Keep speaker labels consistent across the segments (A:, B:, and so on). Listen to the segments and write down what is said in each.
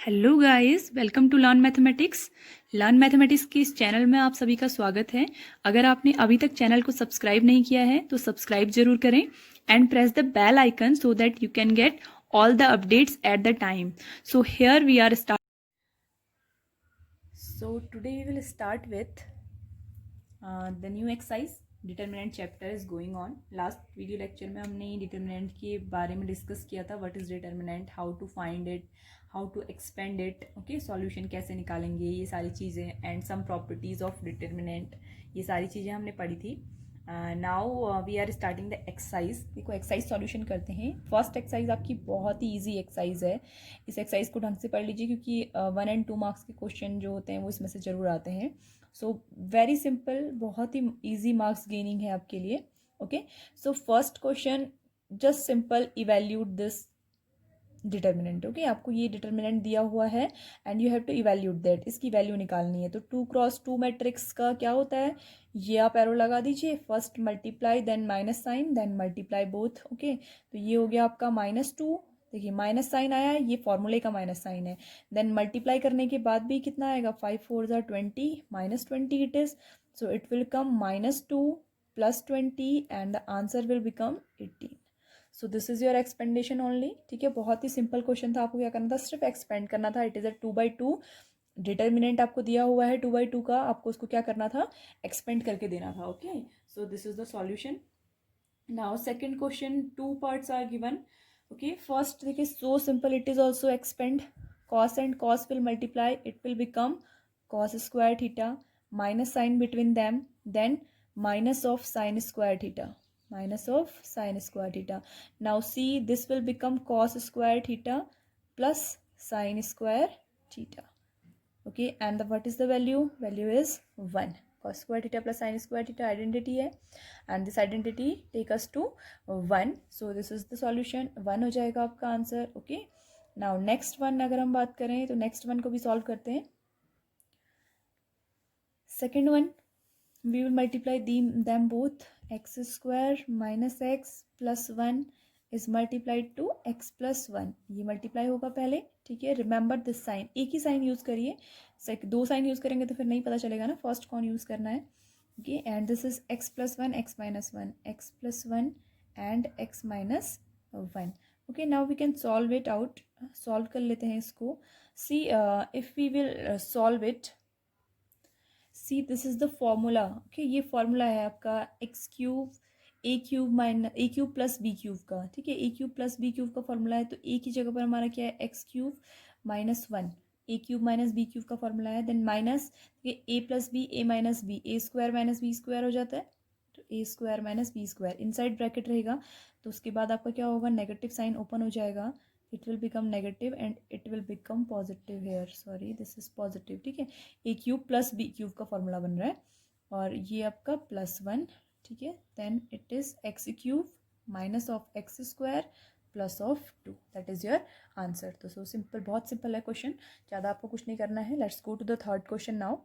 A: Hello guys, welcome to learn mathematics के इस channel में आप सभी का स्वागत है। अगर आपने अभी तक चैनल को सब्सक्राइब नहीं किया है तो सब्सक्राइब जरूर करें and press the bell icon so that you can get all the updates at the time. So here we are start. So today we will start with the new exercise. Determinant chapter is going on. Last video lecture में हमने determinant के बारे में discuss किया था. What is determinant, how to find it, how to expand it, okay, solution कैसे निकालेंगे, ये सारी चीज़ें and some properties of determinant, ये सारी चीज़ें हमने पढ़ी थी. Now we are starting the exercise. देखो एक्सरसाइज सॉल्यूशन करते हैं. फर्स्ट एक्सरसाइज आपकी बहुत ही इजी एक्सरसाइज है. इस एक्सरसाइज को ढंग से पढ़ लीजिए क्योंकि 1 and 2 मार्क्स के क्वेश्चन जो होते हैं वो इसमें से जरूर आते हैं. सो वेरी सिंपल, बहुत ही इजी मार्क्स गेनिंग है आपके लिए. Okay, so first question, just simple evaluate this determinant. Okay, आपको ये डिटर्मिनेंट दिया हुआ है and you have to evaluate that. इसकी वैल्यू निकालनी है. तो 2x2 मैट्रिक्स का क्या होता है, ये आप एरो लगा दीजिए. First multiply, then minus sign, then multiply both. Okay, तो ये हो गया आपका -2. देखिए माइनस साइन आया है, ये फॉर्मूले का माइनस साइन है. देन मल्टीप्लाई करने के बाद भी कितना आएगा, 5 4 20, -20 it is. So it will come -2 + 20 and the answer will become 18. So this is your expansion only. ठीक है, बहुत ही सिंपल क्वेश्चन था. आपको क्या करना था, सिर्फ एक्सपेंड करना था. इट इज अ 2/2 डिटर्मिनेंट आपको दिया हुआ है 2/2 का. आपको उसको क्या करना था, एक्सपेंड करके देना था. Okay, so this is the solution. Now second question, 2 parts are given. Okay, first देखिए, so simple, it is also expand. Cos and cos will multiply, it will become cos square theta, minus sine between them, then minus of sin square theta, minus of sin square theta. Now see, this will become cos square theta plus sin square theta. Okay, and what is the value, value is 1. Cos square theta plus sin square theta identity है and this identity take us to 1. So this is the solution. 1 हो जाएगा आपका answer. Okay, now next one अगर हम बात करें तो next one को भी solve करते हैं. Second one, we will multiply them both. X square minus x plus 1 is multiplied to x plus 1. ये मल्टीप्लाई होगा पहले. ठीक है, रिमेंबर दिस साइन, एक ही साइन यूज करिए. दो साइन यूज करेंगे तो फिर नहीं पता चलेगा ना फर्स्ट कौन यूज करना है. Okay, and this is x plus 1, x minus 1, x plus 1 and x minus 1. Okay, now we can solve it out. Solve कर लेते हैं इसको. See if we will solve it, see this is the formula. Okay, ये formula है आपका x³ a³ plus b³ का. ठीक है, a³ प्लस b³ का फॉर्मूला है. तो a की जगह पर हमारा क्या है, x³ -1. a³ माइनस b³ का फॉर्मूला है. Then minus a plus B, a minus B, a square minus B square हो जाता है. तो a square minus B square inside bracket रहेगा. तो उसके बाद आपका क्या होगा, नेगेटिव साइन ओपन हो जाएगा. it will become negative and it will become positive here. Sorry, this is positive. ठीक है, a³ प्लस b³ का फॉर्मूला बन रहा है और ये आपका +1. ठीक है, then it is x³ minus of x square plus of 2. That is your answer. तो सो सिंपल, बहुत सिंपल है क्वेश्चन, ज़्यादा आपको कुछ नहीं करना है. Let's go to the third question now.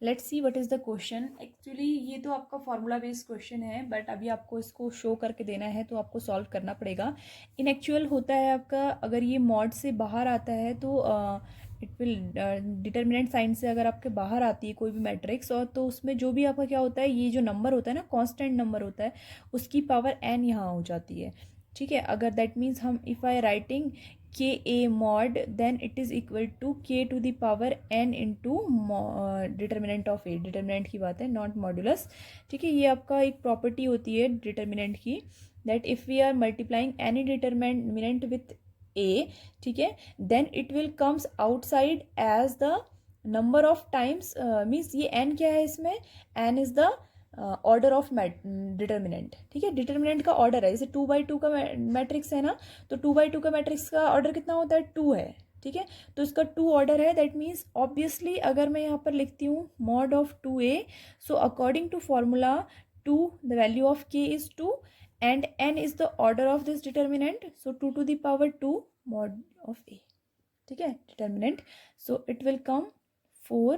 A: Let's see what is the question. Actually ये तो आपका फॉर्मूला बेस्ड क्वेश्चन है बट अभी आपको इसको शो करके देना है तो आपको सॉल्व करना पड़ेगा. इन एक्चुअल होता है आपका, अगर ये मॉड से बाहर आता है तो इट विल डिटर्मिनेंट साइन से अगर आपके बाहर आती है कोई भी मैट्रिक्स, और तो उसमें जो भी आपका क्या होता है, ये जो नंबर होता है ना, कांस्टेंट नंबर होता है, उसकी पावर n यहाँ हो जाती है. ठीक है, अगर दैट मीन्स हम इफ़ आई राइटिंग के A mod, then it is equal to k to the power n into determinant of A. Determinant की बात है, नॉट मॉड्यूलस. ठीक है, ये आपका एक प्रॉपर्टी होती है डिटर्मिनेंट की, that if we are multiplying any determinant with A, ठीक है, then it will comes outside as the number of times. Means ये n क्या है इसमें, n is the order of determinant. ठीक है, डिटर्मिनेंट का ऑर्डर है. जैसे 2/2 का मैट्रिक्स है ना, तो 2/2 का मैट्रिक्स का ऑर्डर कितना होता है, 2 है. ठीक है, तो इसका 2 ऑर्डर है. दैट मीन्स ऑब्वियसली अगर मैं यहाँ पर लिखती हूँ mod of 2a, so according to formula 2 the value of k is 2 and n is the order of this determinant, so 2 to the power 2 mod of a. ठीक है, determinant, so it will come 4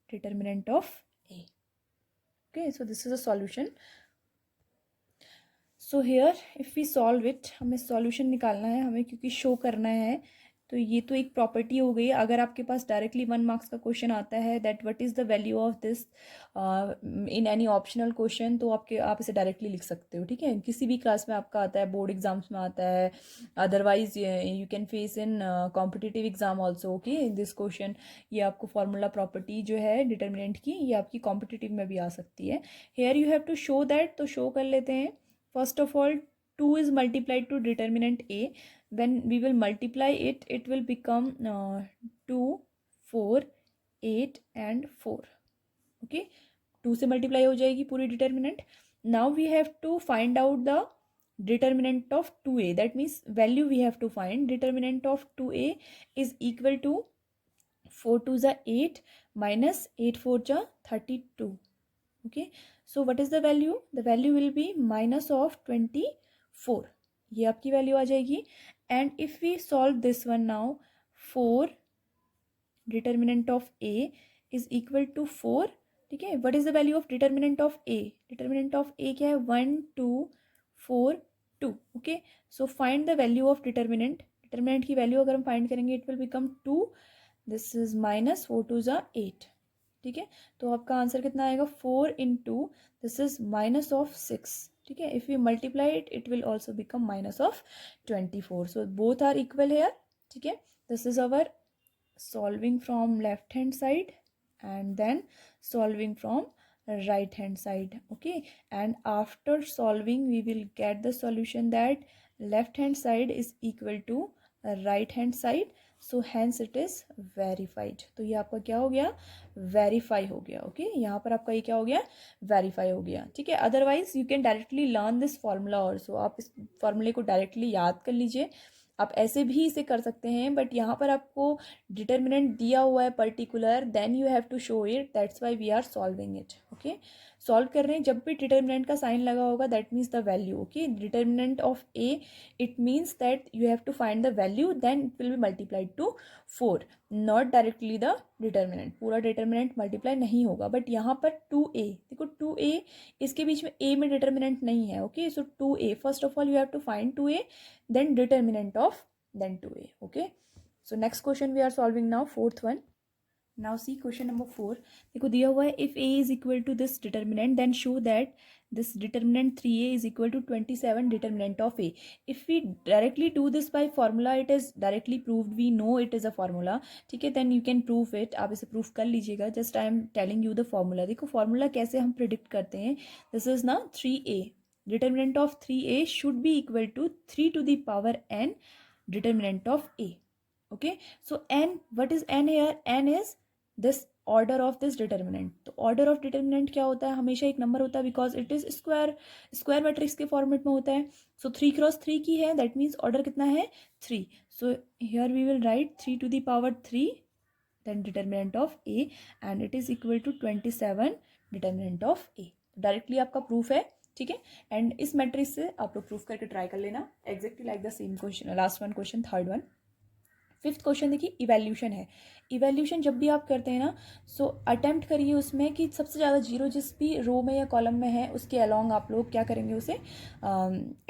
A: determinant of a. Okay, so this is a solution. So here if we solve it, हमें solution निकालना है हमें, क्योंकि show करना है तो ये तो एक प्रॉपर्टी हो गई। अगर आपके पास डायरेक्टली 1 मार्क्स का क्वेश्चन आता है that what is the value of this in any optional question, तो आप इसे डायरेक्टली लिख सकते हो, ठीक है। किसी भी क्लास में आपका आता है, बोर्ड एग्जाम्स में आता है, otherwise you can face in competitive exam also, okay. This question, ये आपको फार्मूला प्रॉपर्टी जो है डिटर्मिनेंट की, ये आपकी कॉम्पिटिटिव में भी आ सकती है। Here you have to show that, तो शो कर लेते हैं। First of all 2 is multiplied to determinant A. When we will multiply it, it will become 2, 4, 8 and 4. Okay, 2 से multiply हो जाएगी पूरी determinant. Now we have to find out the determinant of 2A. That means value we have to find. Determinant of 2A is equal to 4 2 is 8 minus 8 4 is 32. Okay, so what is the value? The value will be minus of 24. ये आपकी value आ जाएगी। And if we solve this one now, 4 determinant of A is equal to 4, ठीक है। What is the value of determinant of A? Determinant of A क्या है? 1 2 4 2, okay. So find the value of determinant. Determinant की value अगर हम find करेंगे it will become 2, this is minus 4 2 is 8, ठीक है। तो आपका आंसर कितना आएगा? 4 into this is minus of 6, ठीक है। If you multiply it, it will also become minus of 24. So both are equal here, ठीक है। This is our solving from left hand side and then solving from right hand side, okay. And after solving we will get the solution that left hand side is equal to right hand side, so hence it is verified. तो ये आपका क्या हो गया? Verify हो गया, okay. यहाँ पर आपका ये क्या हो गया? वेरीफाई हो गया, ठीक है। Otherwise you can directly learn this formula also. आप इस फॉर्मूले को डायरेक्टली याद कर लीजिए, आप ऐसे भी इसे कर सकते हैं, बट यहाँ पर आपको डिटर्मिनेंट दिया हुआ है particular, then you have to show it, that's why we are solving it, okay. Solve कर रहे हैं, जब भी डिटर्मिनेंट का साइन लगा होगा that means the value, okay. Determinant of A, it means that you have to find the value, then it will be multiplied to 4, not directly the determinant. पूरा determinant multiply नहीं होगा, but यहाँ पर 2a, देखो 2a, इसके बीच में a में determinant नहीं है, okay. So 2a, first of all you have to find 2a, then determinant of then 2a, okay. So next question we are solving now, fourth one. Now see question number 4, देखो दिया हुआ है if a is equal to this determinant then show that this determinant 3a is equal to 27 determinant of a. If we directly do this by formula, it is directly proved, we know it is a formula, ठीक है। then you can prove it, आप इसे prove कर लीजिएगा, just I am telling you the formula। देखो formula कैसे हम predict करते हैं, this is now 3a, determinant of 3a should be equal to 3 to the power n determinant of a, okay. So n, what is n here? n is this order of this determinant। तो order of determinant क्या होता है? हमेशा एक number होता है, because it is square matrix के format में होता है। सो 3 क्रॉस 3 की है, दैट मीन्स ऑर्डर कितना है? 3। So here we will write 3 to the power 3 then determinant of a and it is equal to 27 determinant of a। Directly आपका proof है, ठीक है। एंड इस मैट्रिक्स से आप लोग प्रूफ करके ट्राई कर लेना, exactly like the same question. Last one question, third one. Fifth question देखिए, इवैल्यूशन है। इवैल्यूशन जब भी आप करते हैं ना, सो अटेम्प्ट करिए उसमें कि सबसे ज़्यादा जीरो जिस भी रो में या कॉलम में है उसके अलॉन्ग आप लोग क्या करेंगे, उसे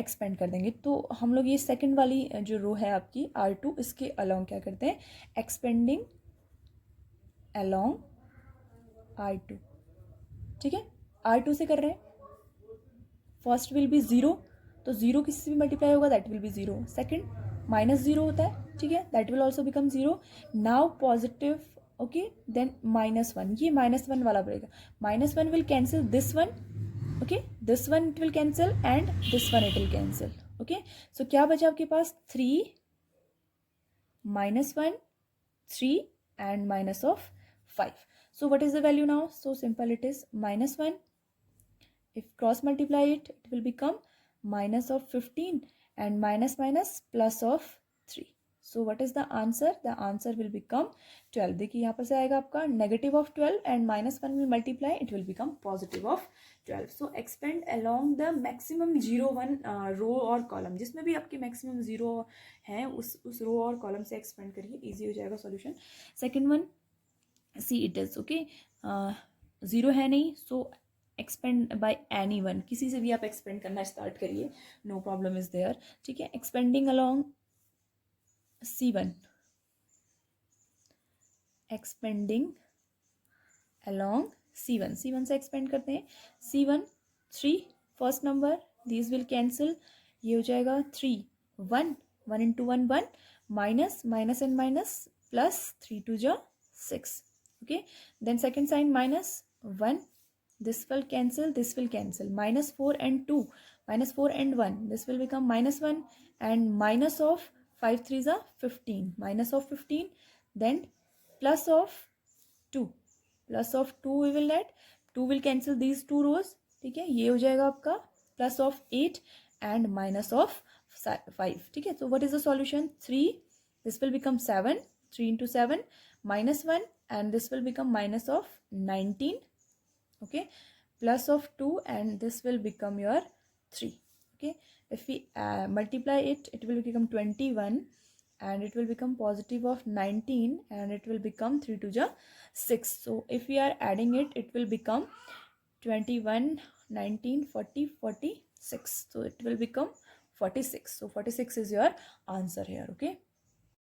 A: एक्सपेंड कर देंगे। तो हम लोग ये सेकंड वाली जो रो है आपकी R2, इसके अलॉन्ग क्या करते हैं? एक्सपेंडिंग अलॉन्ग R2, ठीक है। R2 से कर रहे हैं, फर्स्ट विल बी ज़ीरो, तो ज़ीरो किससे भी मल्टीप्लाई होगा, that will be zero. Second minus zero होता है, ठीक है, that will also become zero. Now positive, okay, then -1, ये -1 वाला पड़ेगा। -1 will cancel this one, okay, this one it will cancel and this one it will cancel, okay. So क्या बचा आपके पास? 3 -1 3 and minus of 5. So what is the value now? So simple, it is -1. If cross multiply it, it will become minus of 15 and minus minus plus of 3. So what is the answer? The answer will become 12. देखिए यहाँ पर से आएगा आपका negative of 12 and -1 will multiply, it will become positive of 12. So expand along the maximum 0 1 row और column, जिसमें भी आपके maximum 0 हैं उस रो और कॉलम से एक्सपेंड करिए, इजी हो जाएगा solution. Second one, see it is, okay, zero है नहीं, सो एक्सपेंड बाय एनी वन, किसी से भी आप एक्सपेंड करना स्टार्ट करिए, नो प्रॉब्लम इज देयर, ठीक है। Expanding along C1, expanding along C1 से एक्सपेंड करते हैं C1 3 first number this will cancel ये हो जाएगा 3 1 1 into 1 1 minus minus and minus plus 3 2 जा 6 okay then second sign minus 1 this will cancel minus 4 and 2 minus 4 and 1 this will become minus 1 and minus of 5 3s are 15 minus of 15 then plus of 2 plus of 2 we will let 2 will cancel these 2 rows ठीक है ये हो जाएगा आपका plus of 8 and minus of 5 ठीक है so what is the solution 3 this will become 7 3 into 7 minus 1 and this will become minus of 19 okay plus of 2 and this will become your 3 okay if we multiply it it will become 21 and it will become positive of 19 and it will become 3 to the 6 so if we are adding it it will become 21 19 40 46 so it will become 46 so 46 is your answer here okay